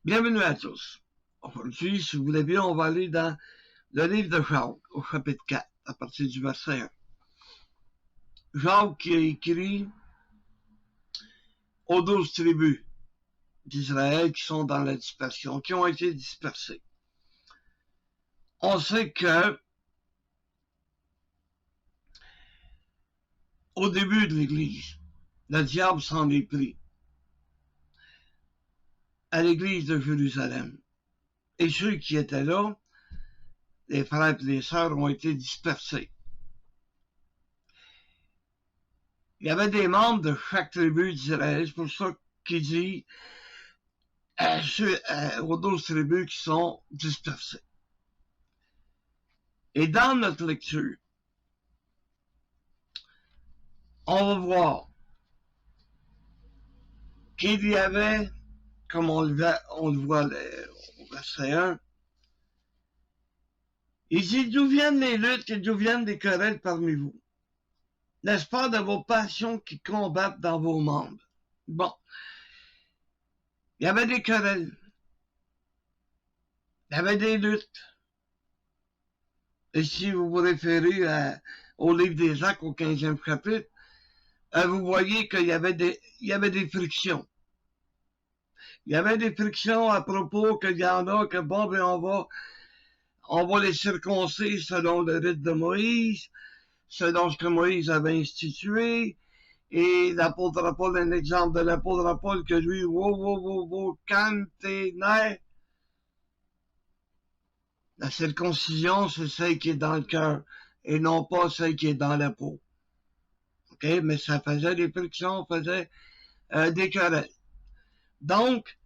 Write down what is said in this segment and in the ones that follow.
Bienvenue à tous. Aujourd'hui, si vous voulez bien, on va aller dans le livre de Jacques, au chapitre 4, à partir du verset 1. Jacques qui a écrit aux 12 tribus d'Israël qui sont dans la dispersion, qui ont été dispersées. On sait que au début de l'Église, le diable s'en est pris à l'Église de Jérusalem. Et ceux qui étaient là, les frères et les sœurs, ont été dispersés. Il y avait des membres de chaque tribu d'Israël, c'est pour ça qu'il dit aux 12 tribus qui sont dispersées. Et dans notre lecture, on va voir qu'il y avait, comme on le voit au verset 1, il dit, d'où viennent les luttes et d'où viennent les querelles parmi vous? N'est-ce pas de vos passions qui combattent dans vos membres? Bon. Il y avait des querelles. Il y avait des luttes. Et si vous vous référez au livre des Actes, au 15e chapitre, vous voyez qu'il y avait des frictions. Il y avait des frictions à propos qu'il y en a que, bon, ben, on va les circoncire selon le rite de Moïse, selon ce que Moïse avait institué. Et l'apôtre Paul, un exemple de l'apôtre Paul que lui, calme tes nerfs. La circoncision, c'est celle qui est dans le cœur et non pas celle qui est dans la peau. OK? Mais ça faisait des frictions, faisait des querelles. Donc,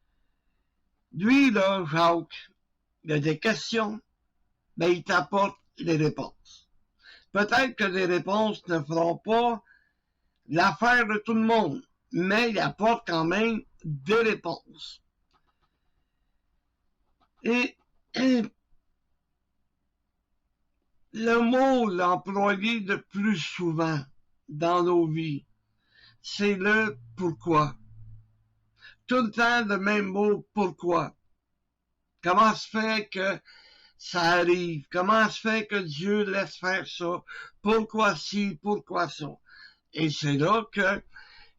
lui, là, Jacques, il a des questions, mais il t'apporte les réponses. Peut-être que les réponses ne feront pas l'affaire de tout le monde, mais il apporte quand même des réponses. Et le mot l'employé de plus souvent dans nos vies, c'est le pourquoi. Tout le temps le même mot pourquoi. Comment se fait que ça arrive? Comment se fait que Dieu laisse faire ça? Pourquoi ci? Pourquoi ça? Et c'est là que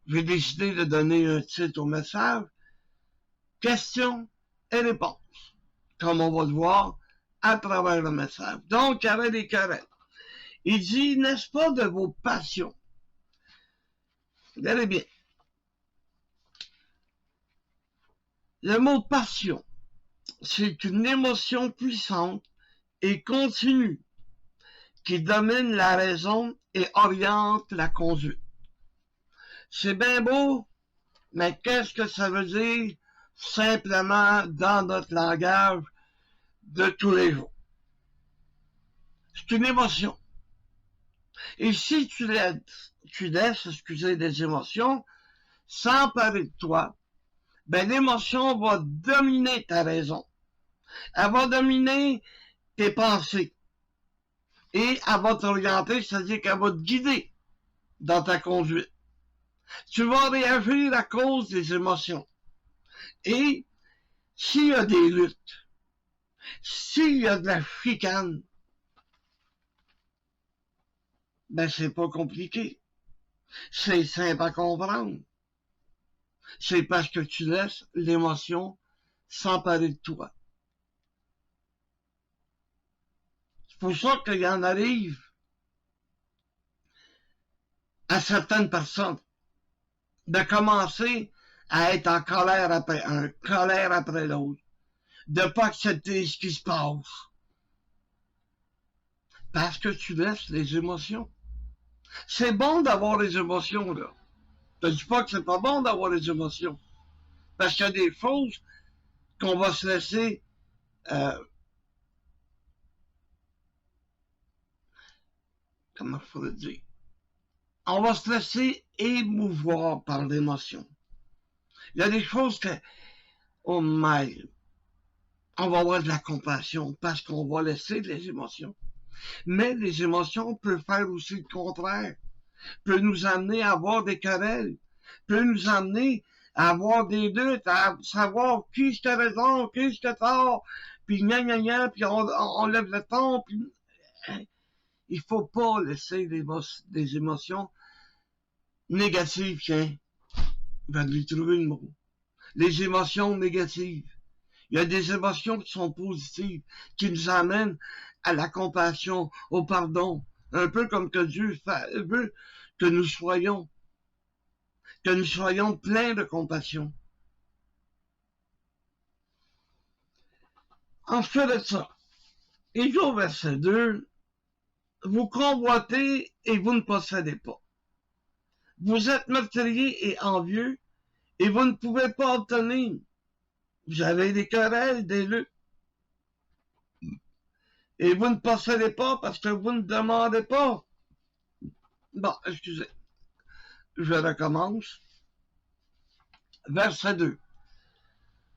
j'ai décidé de donner un titre au message. Questions et réponses. Comme on va le voir à travers le message. Donc, il y avait des querelles. Il dit, n'est-ce pas de vos passions? Regardez bien. Le mot passion, c'est une émotion puissante et continue qui domine la raison et oriente la conduite. C'est bien beau, mais qu'est-ce que ça veut dire simplement dans notre langage de tous les jours? C'est une émotion. Et si tu laisses, excusez, des émotions, s'emparer de toi, ben l'émotion va dominer ta raison. Elle va dominer tes pensées. Et elle va t'orienter, c'est-à-dire qu'elle va te guider dans ta conduite. Tu vas réagir à cause des émotions. Et s'il y a des luttes, s'il y a de la chicane, ben c'est pas compliqué. C'est simple à comprendre. C'est parce que tu laisses l'émotion s'emparer de toi. C'est pour ça qu'il y en arrive à certaines personnes de commencer à être en colère après l'autre, de pas accepter ce qui se passe. Parce que tu laisses les émotions. C'est bon d'avoir les émotions, là. Je ne dis pas que c'est pas bon d'avoir les émotions. Parce qu'il y a des choses qu'on va se laisser comment il faut le dire? On va se laisser émouvoir par l'émotion. Il y a des choses que, oh my, on va avoir de la compassion parce qu'on va laisser les émotions. Mais les émotions peuvent faire aussi le contraire, peuvent nous amener à avoir des querelles, peuvent nous amener à avoir des luttes, à savoir qui je te raison, qui je te tort, puis gna, puis on lève le ton, puis il faut pas laisser des émotions négatives, tiens, je vais lui trouver le mot. Les émotions négatives. Il y a des émotions qui sont positives, qui nous amènent à la compassion, au pardon, un peu comme que Dieu veut que nous soyons pleins de compassion. En fait de ça, il dit au verset 2, vous convoitez et vous ne possédez pas. Vous êtes meurtriers et envieux et vous ne pouvez pas obtenir. Vous avez des querelles, des luttes. Et vous ne possédez pas parce que vous ne demandez pas. Bon, excusez. Je recommence. Verset 2.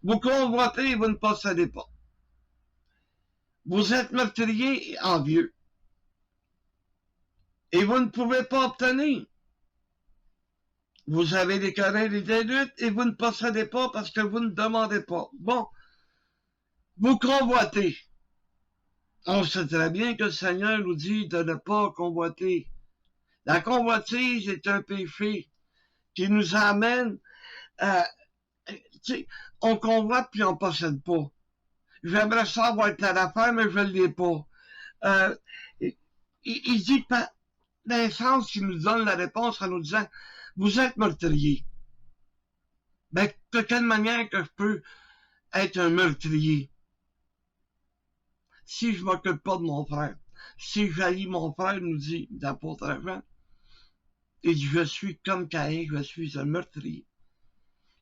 Vous convoitez et vous ne possédez pas. Vous êtes meurtriers et envieux. Et vous ne pouvez pas obtenir. Vous avez des querelles et des luttes et vous ne possédez pas parce que vous ne demandez pas. Bon. Vous convoitez. On sait très bien que le Seigneur nous dit de ne pas convoiter. La convoitise est un péché qui nous amène à... On convoite puis on possède pas. J'aimerais savoir telle affaire, mais je ne l'ai pas. Il dit pas dans le sens qu'il nous donne la réponse en nous disant vous êtes meurtrier. Ben, de quelle manière que je peux être un meurtrier? Si je ne m'occupe pas de mon frère, si j'haïs mon frère, nous dit l'apôtre Jean, et dit je suis comme Caïn, je suis un meurtrier.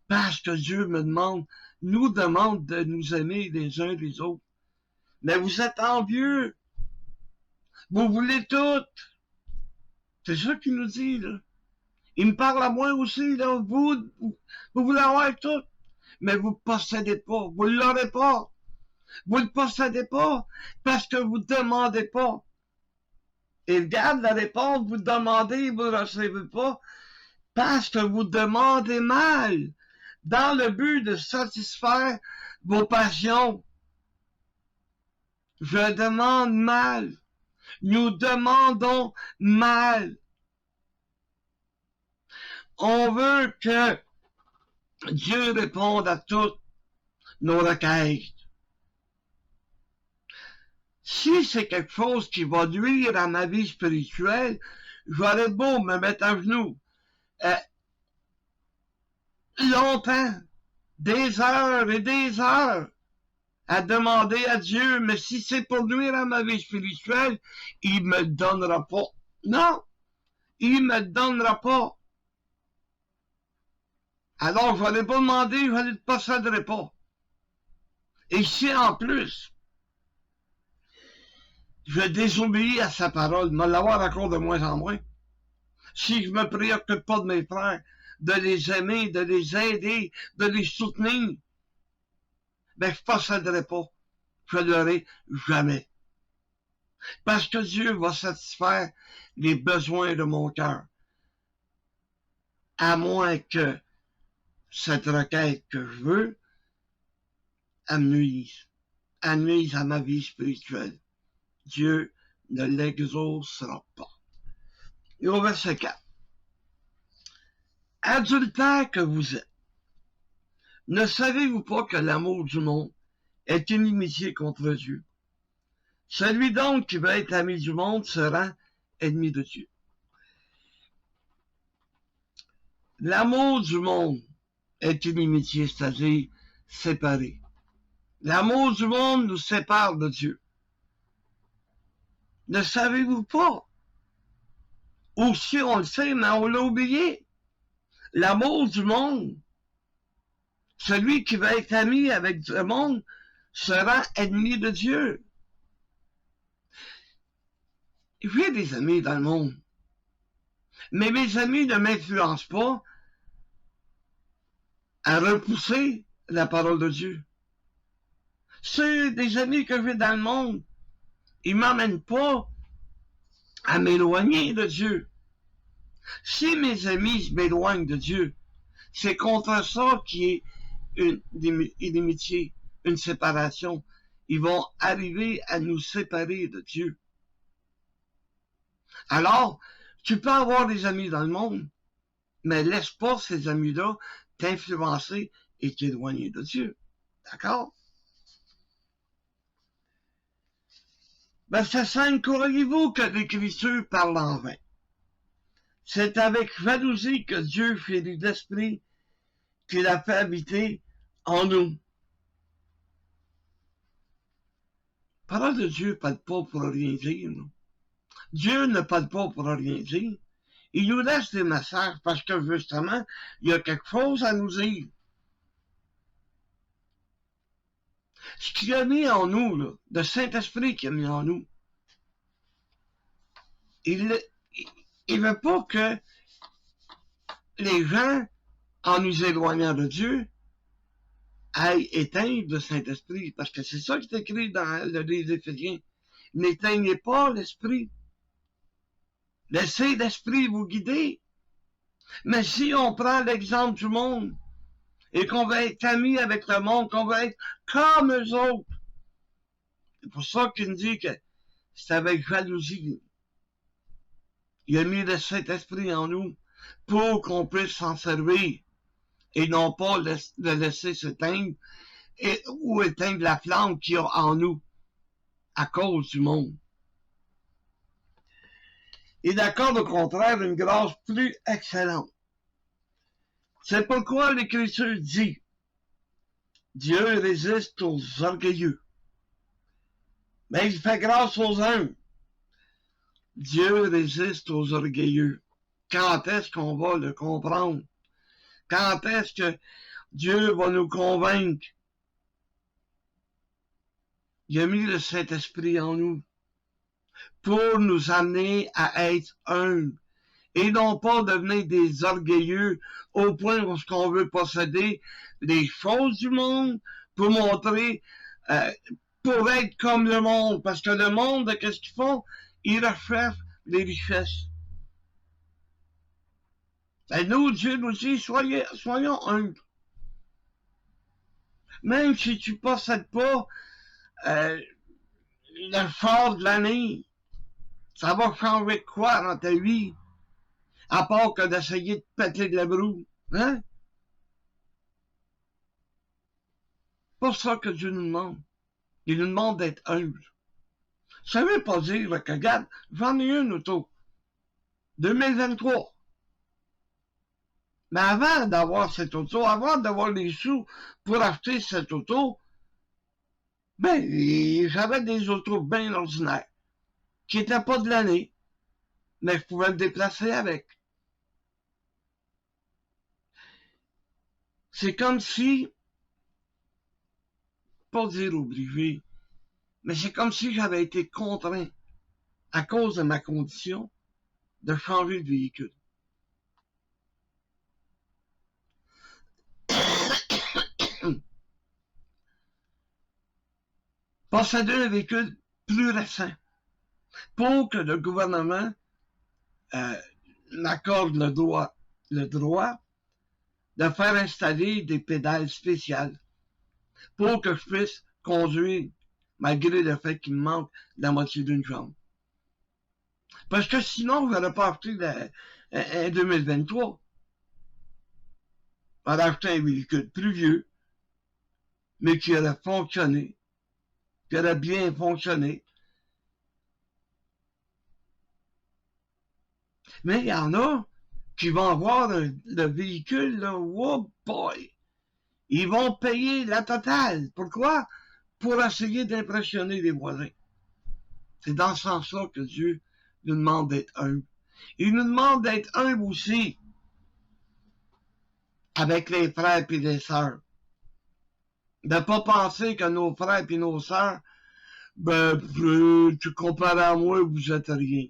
Parce que Dieu nous demande de nous aimer les uns les autres. Mais vous êtes envieux. Vous voulez tout. C'est ça qu'il nous dit, là. Il me parle à moi aussi, là. Vous voulez avoir tout. Mais vous ne possédez pas. Vous ne l'aurez pas. Vous ne possédez pas parce que vous ne demandez pas. Et regarde la réponse, vous demandez, vous ne recevez pas parce que vous demandez mal, dans le but de satisfaire vos passions. Je demande mal. Nous demandons mal. On veut que Dieu réponde à toutes nos requêtes. Si c'est quelque chose qui va nuire à ma vie spirituelle, j'aurais beau me mettre à genoux longtemps, des heures et des heures, à demander à Dieu, mais si c'est pour nuire à ma vie spirituelle, il me donnera pas. Non, il me donnera pas. Alors, je n'allais pas demander, je ne posséderai pas. Et si en plus, je désobéis à sa parole, me l'avoir encore de moins en moins, si je me préoccupe pas de mes frères, de les aimer, de les aider, de les soutenir, ben, je ne posséderai pas. Je ne l'aurai jamais. Parce que Dieu va satisfaire les besoins de mon cœur. À moins que cette requête que je veux, elle nuise à ma vie spirituelle. Dieu ne l'exaucera pas. Et au verset 4. Adultères que vous êtes, ne savez-vous pas que l'amour du monde est inimitié contre Dieu? Celui donc qui veut être ami du monde sera ennemi de Dieu. L'amour du monde est inimitié, c'est-à-dire séparé. L'amour du monde nous sépare de Dieu. Ne savez-vous pas? Ou si on le sait, mais on l'a oublié. L'amour du monde, celui qui va être ami avec le monde, sera ennemi de Dieu. J'ai des amis dans le monde, mais mes amis ne m'influencent pas à repousser la parole de Dieu. C'est des amis que j'ai dans le monde, ils m'emmènent pas à m'éloigner de Dieu. Si mes amis m'éloignent de Dieu, C'est contre ça qui est une inimitié, une séparation. Ils vont arriver à nous séparer de Dieu. Alors, tu peux avoir des amis dans le monde, mais laisse pas ces amis-là t'influencer et t'éloigner de Dieu. D'accord? C'est simple, croyez-vous que l'Écriture parle en vain? C'est avec jalousie que Dieu fait l'esprit qu'il a fait habiter en nous. La parole de Dieu ne parle pas pour rien dire. Non? Dieu ne parle pas pour rien dire. Il nous laisse des messages parce que justement, il y a quelque chose à nous dire. Ce qu'il a mis en nous, là, le Saint-Esprit qu'il a mis en nous, il ne veut pas que les gens, en nous éloignant de Dieu, aillent éteindre le Saint-Esprit, parce que c'est ça qui est écrit dans le livre d'Éphésiens. N'éteignez pas l'Esprit. Laissez l'Esprit vous guider. Mais si on prend l'exemple du monde, et qu'on va être amis avec le monde, qu'on va être comme eux autres, c'est pour ça qu'il nous dit que c'est avec jalousie. Il a mis le Saint-Esprit en nous pour qu'on puisse s'en servir et non pas le laisser s'éteindre ou éteindre la flamme qu'il y a en nous à cause du monde. Il accorde au contraire une grâce plus excellente. C'est pourquoi l'Écriture dit Dieu résiste aux orgueilleux, mais il fait grâce aux humbles. Dieu résiste aux orgueilleux. Quand est-ce qu'on va le comprendre? Quand est-ce que Dieu va nous convaincre? Il a mis le Saint-Esprit en nous pour nous amener à être humbles et non pas devenir des orgueilleux au point où on veut posséder les choses du monde pour montrer, pour être comme le monde. Parce que le monde, qu'est-ce qu'ils font? Ils recherchent les richesses. Et nous, Dieu nous dit, soyons humbles. Même si tu ne possèdes pas le fort de l'année, ça va changer quoi dans ta vie? À part que d'essayer de péter de la broue. Hein? C'est pour ça que Dieu nous demande. Il nous demande d'être humble. Ça ne veut pas dire que, regarde, j'en ai une auto. 2023. Mais avant d'avoir cette auto, avant d'avoir les sous pour acheter cette auto, j'avais des autos bien ordinaires, qui n'étaient pas de l'année, mais je pouvais me déplacer avec. C'est comme si, pas dire obligé, mais c'est comme si j'avais été contraint, à cause de ma condition, de changer de véhicule. Posséder un véhicule plus récent pour que le gouvernement m'accorde le droit de faire installer des pédales spéciales pour que je puisse conduire malgré le fait qu'il me manque la moitié d'une jambe. Parce que sinon, je n'aurais pas acheté en 2023. J'aurais acheté un véhicule plus vieux, mais qui aurait fonctionné, qui aurait bien fonctionné. Mais il y en a qui vont avoir le véhicule, là, oh boy! Ils vont payer la totale. Pourquoi? Pour essayer d'impressionner les voisins. C'est dans ce sens-là que Dieu nous demande d'être humble. Il nous demande d'être humble aussi avec les frères et les sœurs. De ne pas penser que nos frères et nos sœurs, tu compares à moi, vous êtes rien.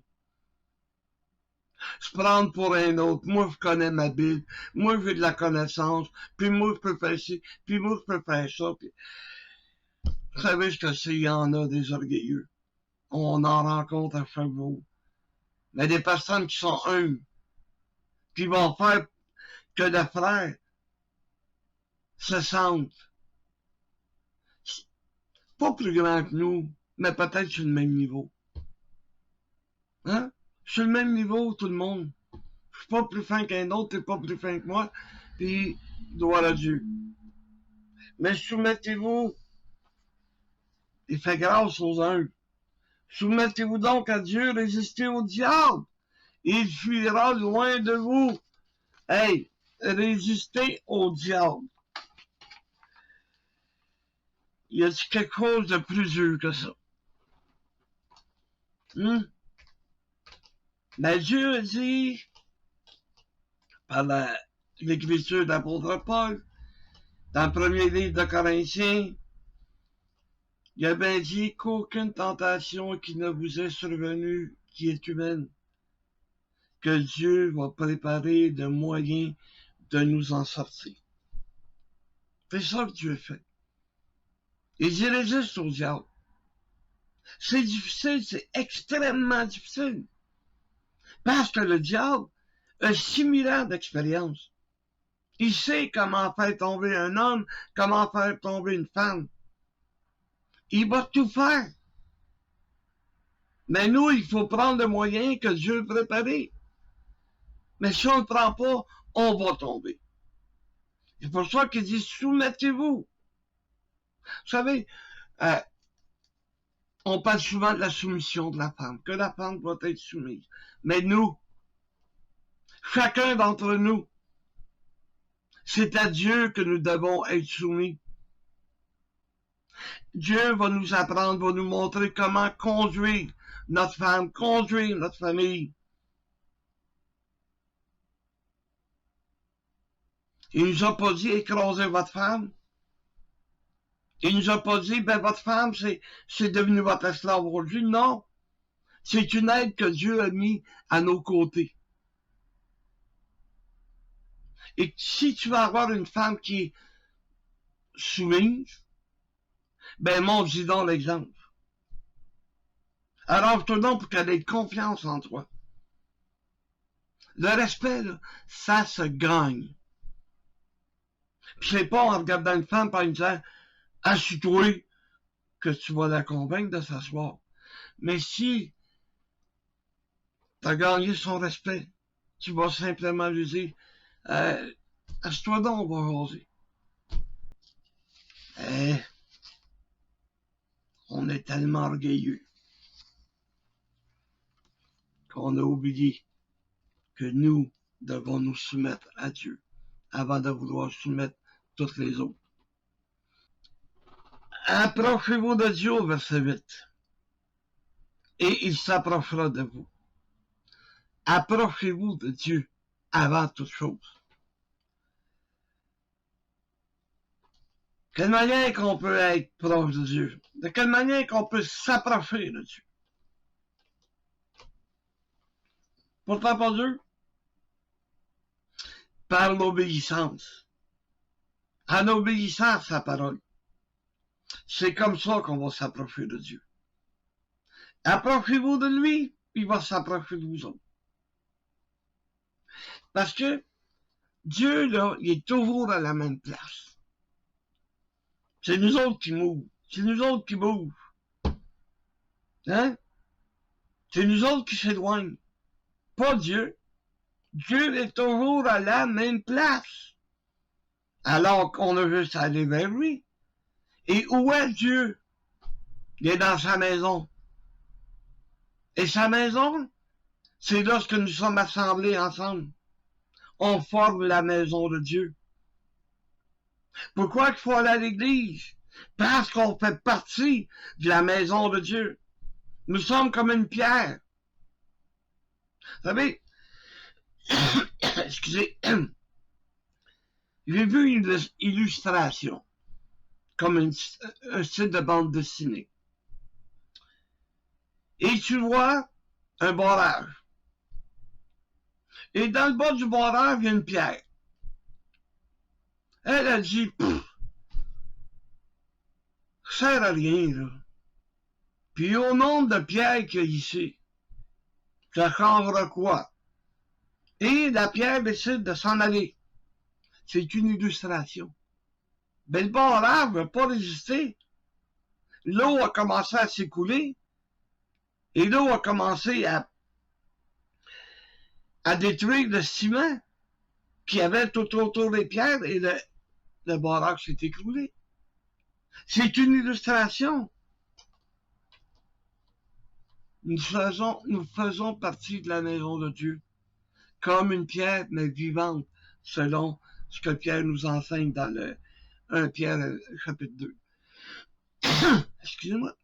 Se prendre pour un autre. Moi, je connais ma Bible. Moi, j'ai de la connaissance. Puis moi, je peux faire ci. Puis moi, je peux faire ça. Puis... Vous savez ce que c'est, il y en a des orgueilleux. On en rencontre à chaque jour. Mais des personnes qui sont humbles, qui vont faire que le frère se sentent pas plus grands que nous, mais peut-être sur le même niveau. Hein? Sur le même niveau, tout le monde. Je suis pas plus fin qu'un autre, t'es pas plus fin que moi, puis gloire à Dieu. Mais soumettez-vous et faites grâce aux uns. Soumettez-vous donc à Dieu, résistez au diable. Il fuira loin de vous. Hey, résistez au diable. Y a-t-il quelque chose de plus dur que ça? Ben, Dieu dit, par l'écriture d'apôtre Paul, dans le premier livre de Corinthiens, il a bien dit qu'aucune tentation qui ne vous est survenue, qui est humaine, que Dieu va préparer de moyens de nous en sortir. C'est ça que Dieu fait. Il dit résiste au diable. C'est difficile, c'est extrêmement difficile. Parce que le diable a 6000 ans d'expérience. Il sait comment faire tomber un homme, comment faire tomber une femme. Il va tout faire. Mais nous, il faut prendre le moyen que Dieu a préparé. Mais si on ne le prend pas, on va tomber. C'est pour ça qu'il dit soumettez-vous. Vous savez, on parle souvent de la soumission de la femme, que la femme doit être soumise. Mais nous, chacun d'entre nous, c'est à Dieu que nous devons être soumis. Dieu va nous apprendre, va nous montrer comment conduire notre femme, conduire notre famille. Il nous a pas dit écraser votre femme. Il nous a pas dit, ben votre femme, c'est devenu votre esclave aujourd'hui. Non. C'est une aide que Dieu a mis à nos côtés. Et si tu vas avoir une femme qui est soumise, ben montre-y donc l'exemple. Arrange-toi donc pour qu'elle ait confiance en toi. Le respect, là, ça se gagne. Puis c'est pas en regardant une femme par une disant assis-toi que tu vas la convaincre de s'asseoir. Mais si tu as gagné son respect, tu vas simplement lui dire assieds-toi donc, on va jaser. On est tellement orgueilleux qu'on a oublié que nous devons nous soumettre à Dieu avant de vouloir soumettre toutes les autres. Approchez-vous de Dieu, verset 8, et il s'approchera de vous. Approchez-vous de Dieu avant toute chose. Quelle manière qu'on peut être proche de Dieu? De quelle manière qu'on peut s'approcher de Dieu? Pourtant pas Dieu? Par l'obéissance. En obéissant à sa parole. C'est comme ça qu'on va s'approcher de Dieu. Approchez-vous de lui, il va s'approcher de vous autres. Parce que Dieu, là, il est toujours à la même place. C'est nous autres qui mourons. C'est nous autres qui bougent. Hein? C'est nous autres qui s'éloignent. Pas Dieu. Dieu est toujours à la même place. Alors qu'on a juste à aller vers lui. Et où est Dieu? Il est dans sa maison. Et sa maison, c'est lorsque nous sommes assemblés ensemble. On forme la maison de Dieu. Pourquoi il faut aller à l'église? Parce qu'on fait partie de la maison de Dieu. Nous sommes comme une pierre. Vous savez, excusez, j'ai vu une illustration, comme un style de bande dessinée. Et tu vois un barrage. Et dans le bas du barrage, il y a une pierre. Elle a dit, ça sert à rien, là. Puis au nombre de pierres qu'il y a ici, ça changera quoi? Et la pierre décide de s'en aller. C'est une illustration. Ben, le barrage n'a pas résisté. L'eau a commencé à s'écouler et l'eau a commencé à détruire le ciment qui avait tout autour des pierres et le barrage s'est écroulé. C'est une illustration. Nous faisons partie de la maison de Dieu, comme une pierre, mais vivante, selon ce que Pierre nous enseigne dans le 1 Pierre chapitre 2. Excusez-moi.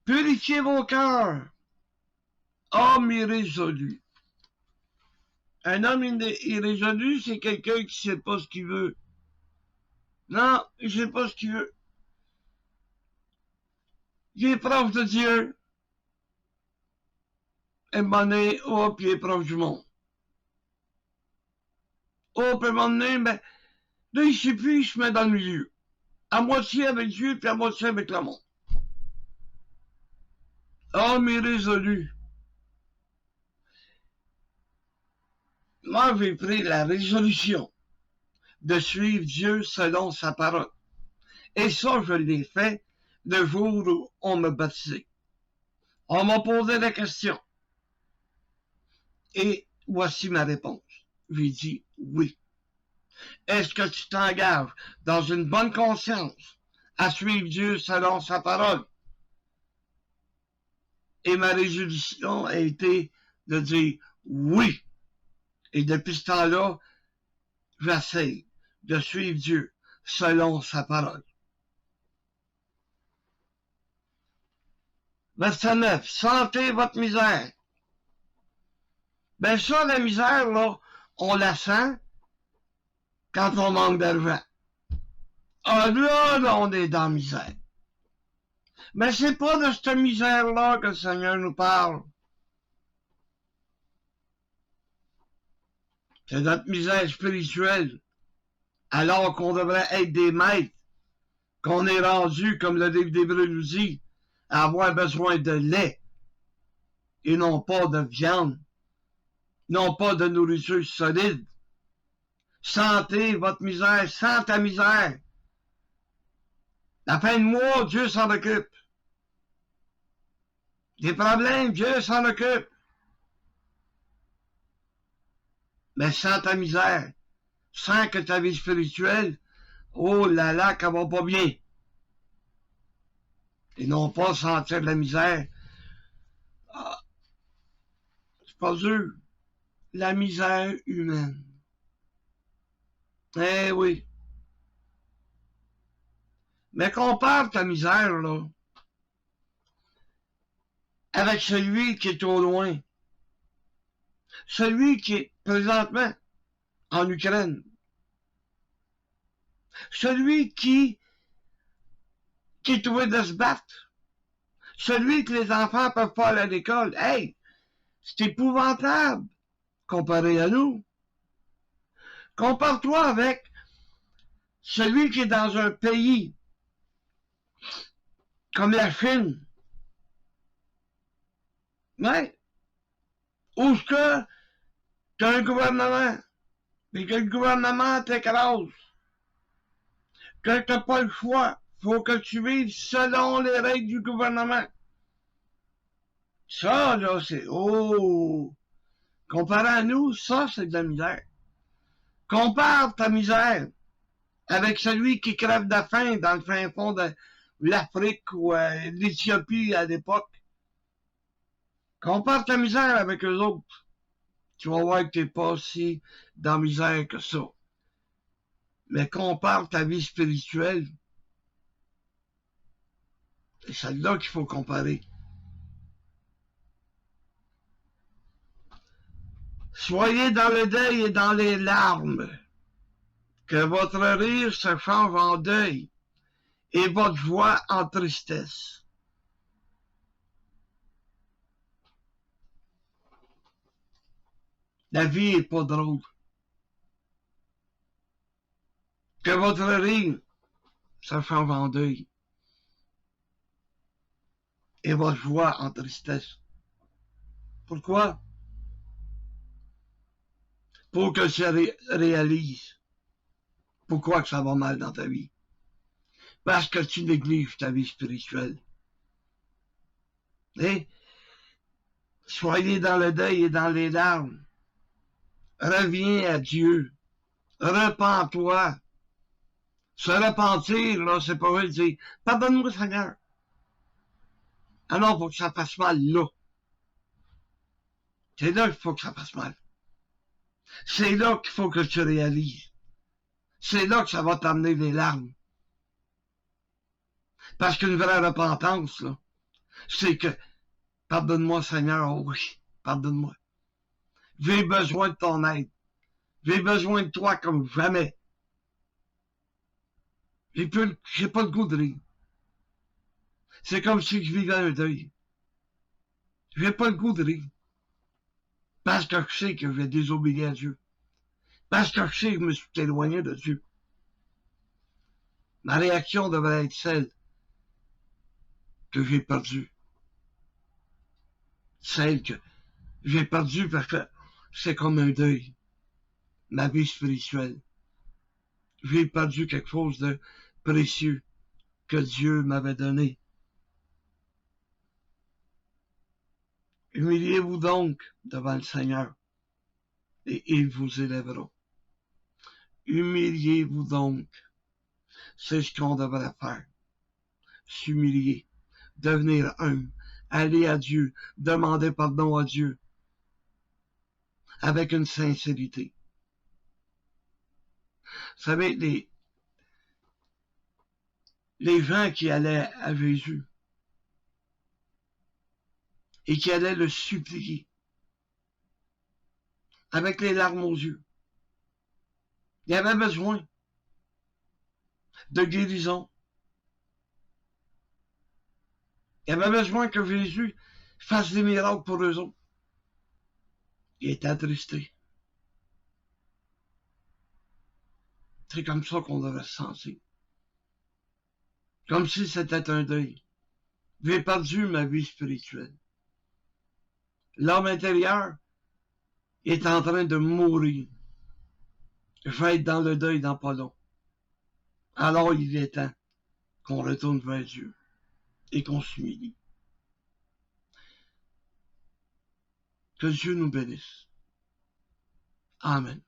Purifiez vos cœurs, hommes irrésolus. Un homme irrésolu, c'est quelqu'un qui ne sait pas ce qu'il veut. Non, il ne sait pas ce qu'il veut. Il est proche de Dieu. Et donné, hop, il est proche du monde. Hop, et donné, ben, là, il ne sait plus, il se met dans le milieu. À moitié avec Dieu, puis à moitié avec le monde. Homme irrésolu. Moi, j'ai pris la résolution de suivre Dieu selon sa parole. Et ça, je l'ai fait le jour où on m'a baptisé. On m'a posé la question. Et voici ma réponse. J'ai dit oui. Est-ce que tu t'engages dans une bonne conscience à suivre Dieu selon sa parole? Et ma résolution a été de dire oui. Et depuis ce temps-là, j'essaie de suivre Dieu selon sa parole. Verset 9. Sentez votre misère. Ben ça, la misère, là, on la sent quand on manque d'argent. Ah là, on est dans la misère. Mais c'est pas de cette misère-là que le Seigneur nous parle. C'est notre misère spirituelle. Alors qu'on devrait être des maîtres, qu'on est rendu, comme le livre d'Hébreux nous dit, à avoir besoin de lait et non pas de viande, non pas de nourriture solide. Sentez votre misère, sens ta misère. La fin de mois, Dieu s'en occupe. Des problèmes, Dieu s'en occupe. Mais sens ta misère. Sens que ta vie spirituelle, oh là là, qu'elle va pas bien. Et non pas sentir de la misère. Ah, c'est pas dur. La misère humaine. Eh oui. Mais compare ta misère, là, avec celui qui est au loin. Celui qui est présentement en Ukraine. Celui qui est trouvé de se battre. Celui que les enfants peuvent pas aller à l'école. Hey, c'est épouvantable comparé à nous. Compare-toi avec celui qui est dans un pays comme la Chine. Ouais. Où est-ce que t'as un gouvernement, et que le gouvernement t'écrase, que t'as pas le choix, faut que tu vives selon les règles du gouvernement. Ça, là, c'est, oh, comparé à nous, ça, c'est de la misère. Compare ta misère avec celui qui crève de faim dans le fin fond de l'Afrique ou l'Éthiopie à l'époque. Compare ta misère avec eux autres. Tu vas voir que t'es pas si dans la misère que ça. Mais compare ta vie spirituelle. C'est celle-là qu'il faut comparer. Soyez dans le deuil et dans les larmes. Que votre rire se change en deuil et votre joie en tristesse. La vie est pas drôle. Que votre rire se change en deuil et votre joie en tristesse. Pourquoi? Pour que ça réalise Pourquoi que ça va mal dans ta vie? Parce que tu négliges ta vie spirituelle. Et soyez dans le deuil et dans les larmes. Reviens à Dieu. Repends-toi. Se repentir, là, c'est pas vrai de dire, pardonne-moi, Seigneur. Alors, faut que ça fasse mal, là. C'est là qu'il faut que ça fasse mal. C'est là qu'il faut que tu réalises. C'est là que ça va t'amener les larmes. Parce qu'une vraie repentance, là, c'est que, pardonne-moi, Seigneur, oh oui, pardonne-moi. J'ai besoin de ton aide. J'ai besoin de toi comme jamais. J'ai pas le goût de rire. C'est comme si je vivais un deuil. J'ai pas le goût de rire. Parce que je sais que j'ai désobéi à Dieu. Parce que je sais que je me suis éloigné de Dieu. Ma réaction devrait être celle que j'ai perdue. Celle que j'ai perdue parce que c'est comme un deuil. Ma vie spirituelle. J'ai perdu quelque chose de précieux que Dieu m'avait donné. Humiliez-vous donc devant le Seigneur et il vous élèvera. Humiliez-vous donc. C'est ce qu'on devrait faire. S'humilier. Devenir humble. Aller à Dieu. Demander pardon à Dieu. Avec une sincérité. Vous savez, les gens qui allaient à Jésus et qui allaient le supplier avec les larmes aux yeux, il avait besoin de guérison. Il avait besoin que Jésus fasse des miracles pour eux autres. Il était attristé. C'est comme ça qu'on devrait se sentir. Comme si c'était un deuil. J'ai perdu ma vie spirituelle. L'homme intérieur est en train de mourir. Je vais être dans le deuil dans pas long. Alors il est temps qu'on retourne vers Dieu et qu'on s'humilie. Que Dieu nous bénisse. Amen.